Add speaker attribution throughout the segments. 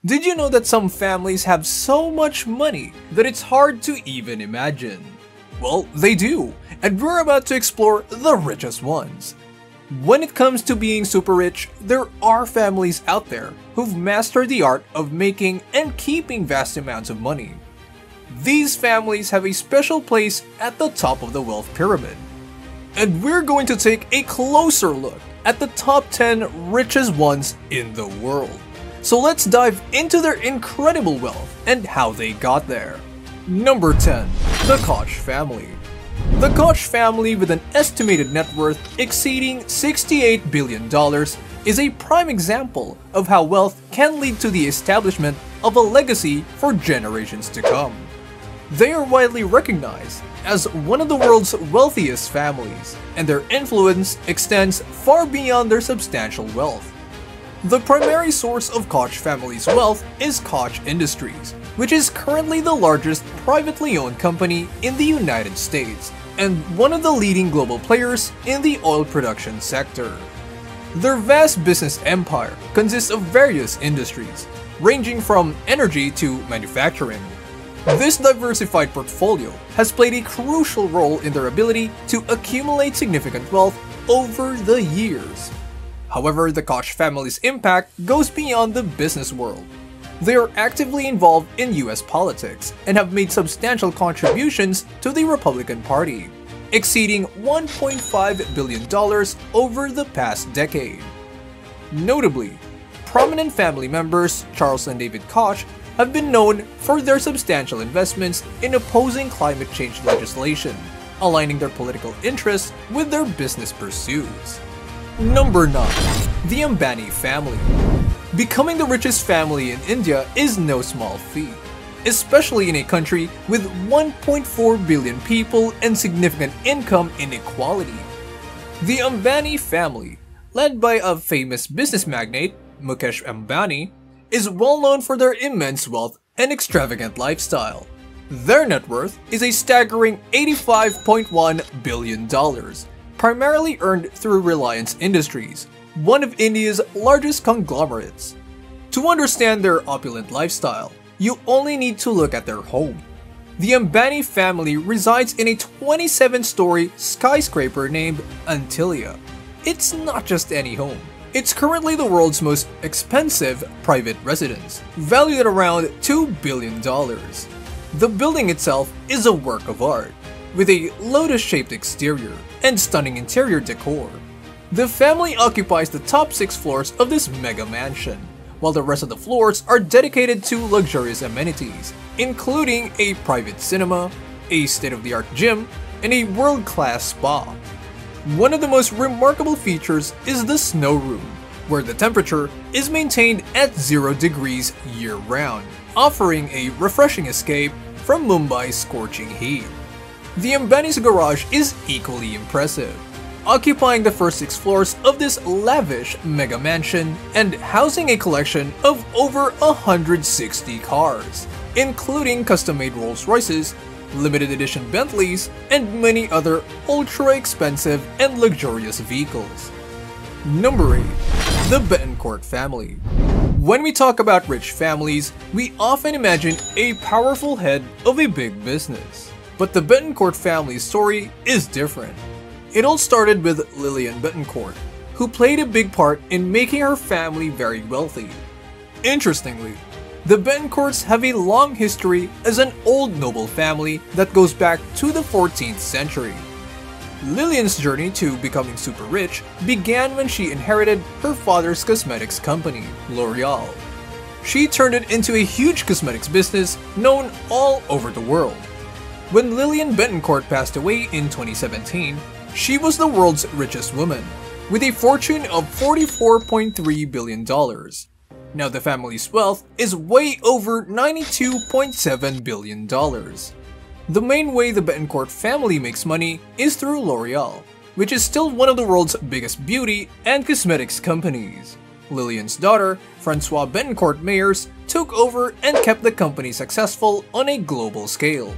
Speaker 1: Did you know that some families have so much money that it's hard to even imagine? Well, they do, and we're about to explore the richest ones. When it comes to being super rich, there are families out there who've mastered the art of making and keeping vast amounts of money. These families have a special place at the top of the wealth pyramid. And we're going to take a closer look at the top 10 richest ones in the world. So let's dive into their incredible wealth and how they got there. Number 10. The Kos Family. The Kos family, with an estimated net worth exceeding $68 billion, is a prime example of how wealth can lead to the establishment of a legacy for generations to come. They are widely recognized as one of the world's wealthiest families, and their influence extends far beyond their substantial wealth. The primary source of Kos family's wealth is Kos Industries, which is currently the largest privately owned company in the United States and one of the leading global players in the oil production sector. Their vast business empire consists of various industries, ranging from energy to manufacturing. This diversified portfolio has played a crucial role in their ability to accumulate significant wealth over the years. However, the Kos family's impact goes beyond the business world. They are actively involved in US politics and have made substantial contributions to the Republican Party, exceeding $1.5 billion over the past decade. Notably, prominent family members Charles and David Kos have been known for their substantial investments in opposing climate change legislation, aligning their political interests with their business pursuits. Number 9. The Ambani Family. Becoming the richest family in India is no small feat, especially in a country with 1.4 billion people and significant income inequality. The Ambani family, led by a famous business magnate, Mukesh Ambani, is well known for their immense wealth and extravagant lifestyle. Their net worth is a staggering $85.1 billion, primarily earned through Reliance Industries, one of India's largest conglomerates. To understand their opulent lifestyle, you only need to look at their home. The Ambani family resides in a 27-story skyscraper named Antilia. It's not just any home. It's currently the world's most expensive private residence, valued at around $2 billion. The building itself is a work of art, with a lotus-shaped exterior and stunning interior decor. The family occupies the top 6 floors of this mega mansion, while the rest of the floors are dedicated to luxurious amenities, including a private cinema, a state-of-the-art gym, and a world-class spa. One of the most remarkable features is the snow room, where the temperature is maintained at 0 degrees year-round, offering a refreshing escape from Mumbai's scorching heat. The Ambani's garage is equally impressive, occupying the first 6 floors of this lavish mega mansion and housing a collection of over 160 cars, including custom-made Rolls-Royces, limited edition Bentleys, and many other ultra-expensive and luxurious vehicles. Number 8. The Benton Family. When we talk about rich families, we often imagine a powerful head of a big business. But the Benton family's story is different. It all started with Lillian Bettencourt, who played a big part in making her family very wealthy. Interestingly, the Bettencourts have a long history as an old noble family that goes back to the 14th century. Lillian's journey to becoming super rich began when she inherited her father's cosmetics company, L'Oreal. She turned it into a huge cosmetics business known all over the world. When Lillian Bettencourt passed away in 2017, she was the world's richest woman, with a fortune of $44.3 billion. Now the family's wealth is way over $92.7 billion. The main way the Bettencourt family makes money is through L'Oreal, which is still one of the world's biggest beauty and cosmetics companies. Lillian's daughter, Françoise Bettencourt Meyers, took over and kept the company successful on a global scale.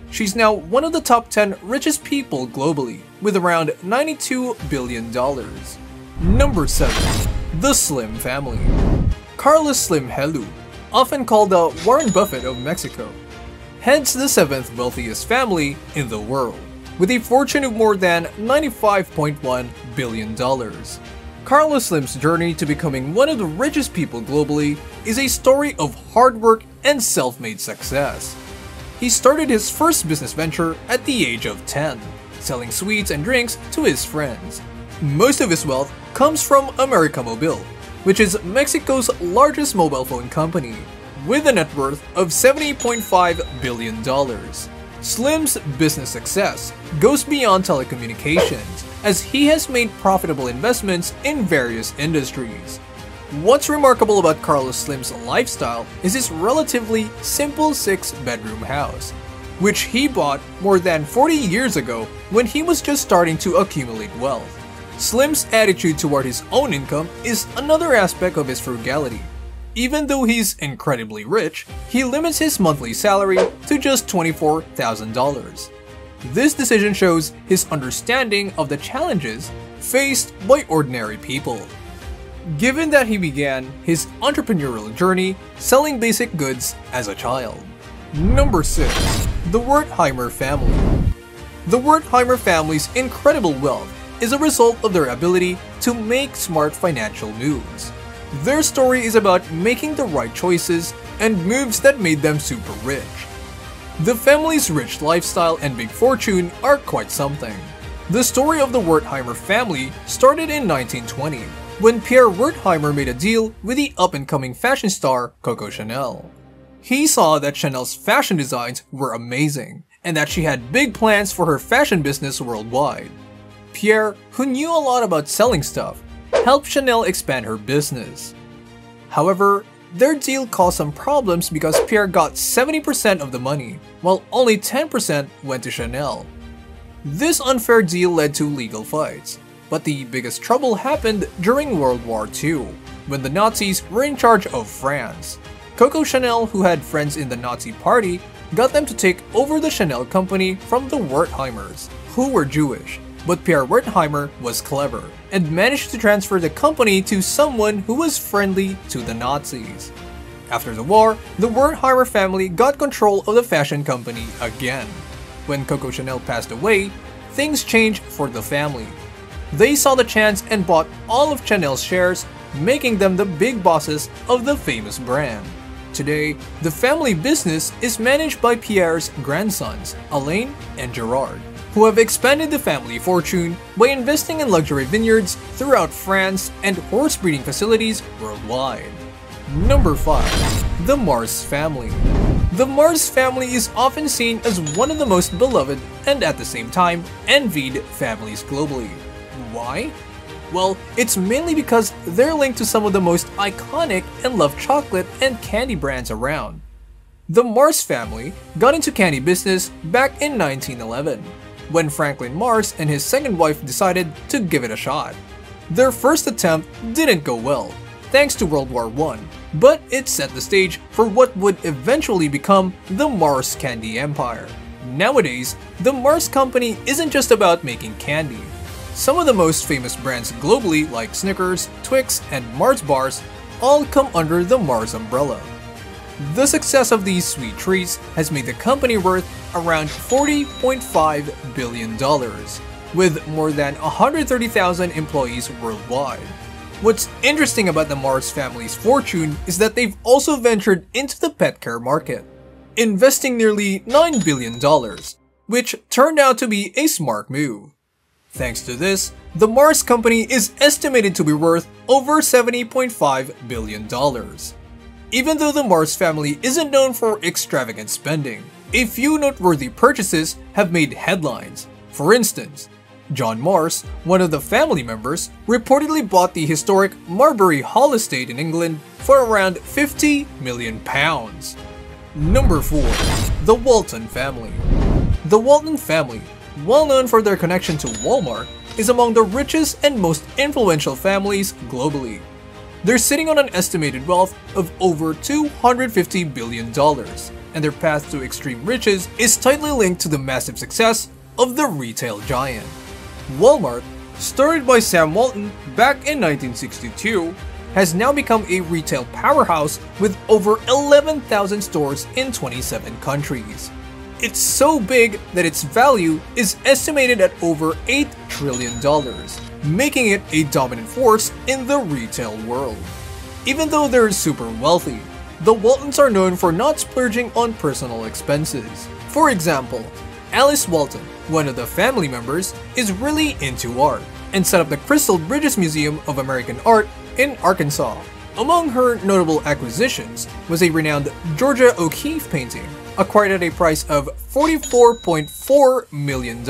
Speaker 1: She's now one of the top 10 richest people globally, with around $92 billion. Number 7. The Slim Family. Carlos Slim Helou, often called the Warren Buffett of Mexico, heads the 7th wealthiest family in the world, with a fortune of more than $95.1 billion. Carlos Slim's journey to becoming one of the richest people globally is a story of hard work and self-made success. He started his first business venture at the age of 10, selling sweets and drinks to his friends. Most of his wealth comes from América Móvil, which is Mexico's largest mobile phone company, with a net worth of $70.5 billion. Slim's business success goes beyond telecommunications, as he has made profitable investments in various industries. What's remarkable about Carlos Slim's lifestyle is his relatively simple 6-bedroom house, which he bought more than 40 years ago when he was just starting to accumulate wealth. Slim's attitude toward his own income is another aspect of his frugality. Even though he's incredibly rich, he limits his monthly salary to just $24,000. This decision shows his understanding of the challenges faced by ordinary people. Given that he began his entrepreneurial journey selling basic goods as a child. Number 6. The Wertheimer Family. The Wertheimer family's incredible wealth is a result of their ability to make smart financial moves. Their story is about making the right choices and moves that made them super rich. The family's rich lifestyle and big fortune are quite something. The story of the Wertheimer family started in 1920, when Pierre Wertheimer made a deal with the up-and-coming fashion star Coco Chanel. He saw that Chanel's fashion designs were amazing, and that she had big plans for her fashion business worldwide. Pierre, who knew a lot about selling stuff, helped Chanel expand her business. However, their deal caused some problems because Pierre got 70% of the money, while only 10% went to Chanel. This unfair deal led to legal fights, but the biggest trouble happened during World War II, when the Nazis were in charge of France. Coco Chanel, who had friends in the Nazi party, got them to take over the Chanel company from the Wertheimers, who were Jewish. But Pierre Wertheimer was clever and managed to transfer the company to someone who was friendly to the Nazis. After the war, the Wertheimer family got control of the fashion company again. When Coco Chanel passed away, things changed for the family. They saw the chance and bought all of Chanel's shares, making them the big bosses of the famous brand. Today, the family business is managed by Pierre's grandsons, Alain and Gerard, who have expanded the family fortune by investing in luxury vineyards throughout France and horse breeding facilities worldwide. Number 5. The Mars Family. The Mars family is often seen as one of the most beloved and at the same time envied families globally. Why? Well, it's mainly because they're linked to some of the most iconic and loved chocolate and candy brands around. The Mars family got into candy business back in 1911. When Franklin Mars and his second wife decided to give it a shot. Their first attempt didn't go well, thanks to World War I, but it set the stage for what would eventually become the Mars Candy Empire. Nowadays, the Mars company isn't just about making candy. Some of the most famous brands globally like Snickers, Twix, and Mars bars all come under the Mars umbrella. The success of these sweet treats has made the company worth around $40.5 billion, with more than 130,000 employees worldwide. What's interesting about the Mars family's fortune is that they've also ventured into the pet care market, investing nearly $9 billion, which turned out to be a smart move. Thanks to this, the Mars company is estimated to be worth over $70.5 billion. Even though the Mars family isn't known for extravagant spending, a few noteworthy purchases have made headlines. For instance, John Mars, one of the family members, reportedly bought the historic Marbury Hall estate in England for around £50 million. Number 4. The Walton Family. The Walton family, well known for their connection to Walmart, is among the richest and most influential families globally. They're sitting on an estimated wealth of over $250 billion, and their path to extreme riches is tightly linked to the massive success of the retail giant. Walmart, started by Sam Walton back in 1962, has now become a retail powerhouse with over 11,000 stores in 27 countries. It's so big that its value is estimated at over $8 trillion, making it a dominant force in the retail world. Even though they're super wealthy, the Waltons are known for not splurging on personal expenses. For example, Alice Walton, one of the family members, is really into art and set up the Crystal Bridges Museum of American Art in Arkansas. Among her notable acquisitions was a renowned Georgia O'Keeffe painting, acquired at a price of $44.4 million.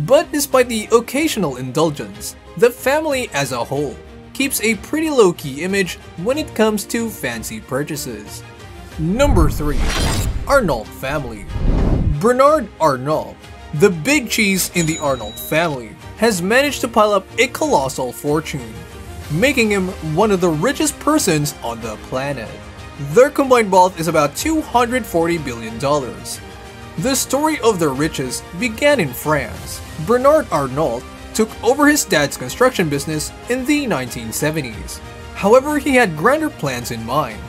Speaker 1: But despite the occasional indulgence, the family as a whole keeps a pretty low-key image when it comes to fancy purchases. Number 3. Arnold Family. Bernard Arnault, the big cheese in the Arnold family, has managed to pile up a colossal fortune, making him one of the richest persons on the planet. Their combined wealth is about $240 billion. The story of their riches began in France. Bernard Arnault took over his dad's construction business in the 1970s. However, he had grander plans in mind.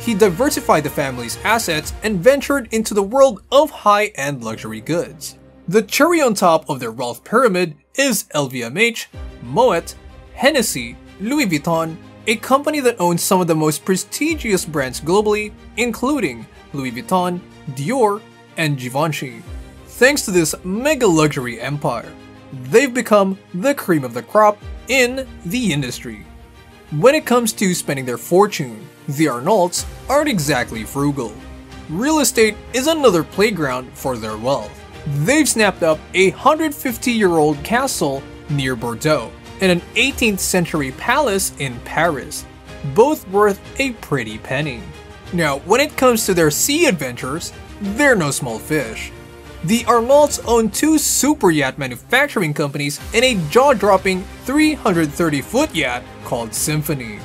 Speaker 1: He diversified the family's assets and ventured into the world of high-end luxury goods. The cherry on top of their wealth pyramid is LVMH, Moet, Hennessy, Louis Vuitton, a company that owns some of the most prestigious brands globally, including Louis Vuitton, Dior, and Givenchy. Thanks to this mega luxury empire, they've become the cream of the crop in the industry. When it comes to spending their fortune, the Arnaults aren't exactly frugal. Real estate is another playground for their wealth. They've snapped up a 150-year-old castle near Bordeaux and an 18th century palace in Paris, both worth a pretty penny. Now, when it comes to their sea adventures, they're no small fish. The Arnaults own 2 super yacht manufacturing companies and a jaw-dropping 330-foot yacht called Symphony,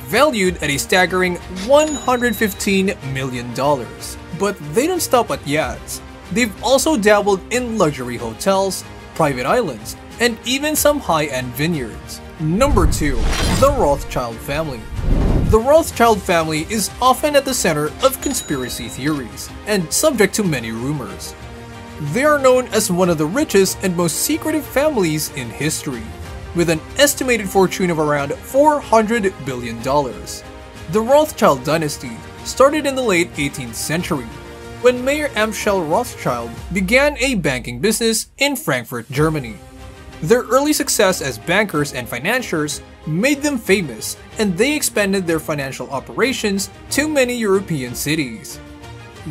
Speaker 1: valued at a staggering $115 million. But they don't stop at yachts. They've also dabbled in luxury hotels, private islands, and even some high-end vineyards. Number 2. The Rothchild Family. The Rothchild family is often at the center of conspiracy theories and subject to many rumors. They are known as one of the richest and most secretive families in history, with an estimated fortune of around $400 billion. The Rothschild dynasty started in the late 18th century, when Mayor Amschel Rothschild began a banking business in Frankfurt, Germany. Their early success as bankers and financiers made them famous, and they expanded their financial operations to many European cities.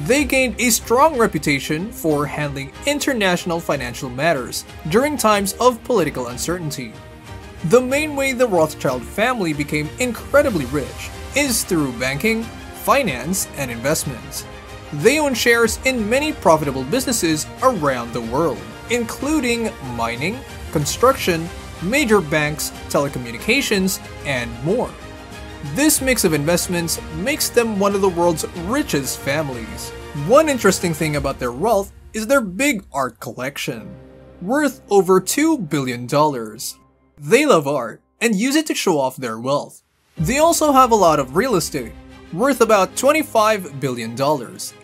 Speaker 1: They gained a strong reputation for handling international financial matters during times of political uncertainty. The main way the Rothschild family became incredibly rich is through banking, finance, and investments. They own shares in many profitable businesses around the world, including mining, construction, major banks, telecommunications, and more. This mix of investments makes them one of the world's richest families. One interesting thing about their wealth is their big art collection, worth over $2 billion. They love art and use it to show off their wealth. They also have a lot of real estate, worth about $25 billion,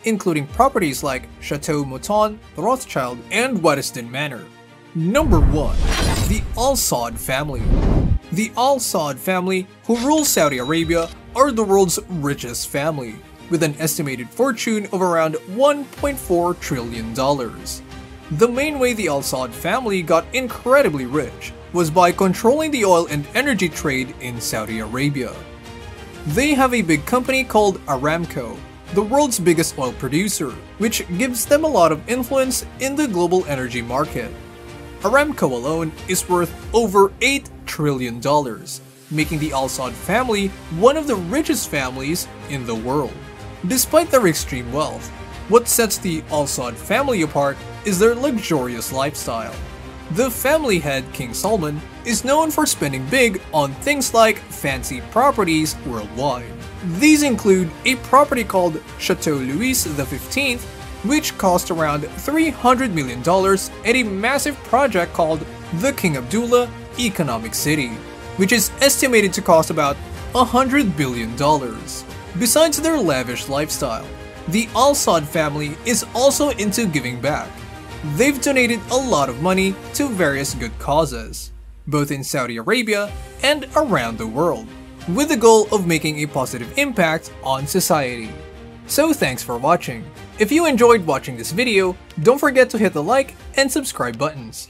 Speaker 1: including properties like Chateau Mouton, Rothschild, and Waddesdon Manor. Number 1. The Al Saud Family. The Al Saud family, who rule Saudi Arabia, are the world's richest family, with an estimated fortune of around $1.4 trillion. The main way the Al Saud family got incredibly rich was by controlling the oil and energy trade in Saudi Arabia. They have a big company called Aramco, the world's biggest oil producer, which gives them a lot of influence in the global energy market. Aramco alone is worth over $8 trillion, making the Al Saud family one of the richest families in the world. Despite their extreme wealth, what sets the Al Saud family apart is their luxurious lifestyle. The family head, King Salman, is known for spending big on things like fancy properties worldwide. These include a property called Chateau Louis XV, which cost around $300 million, and a massive project called the King Abdullah Economic City, which is estimated to cost about $100 billion. Besides their lavish lifestyle, the Allad family is also into giving back. They've donated a lot of money to various good causes, both in Saudi Arabia and around the world, with the goal of making a positive impact on society. So thanks for watching. If you enjoyed watching this video, don't forget to hit the like and subscribe buttons.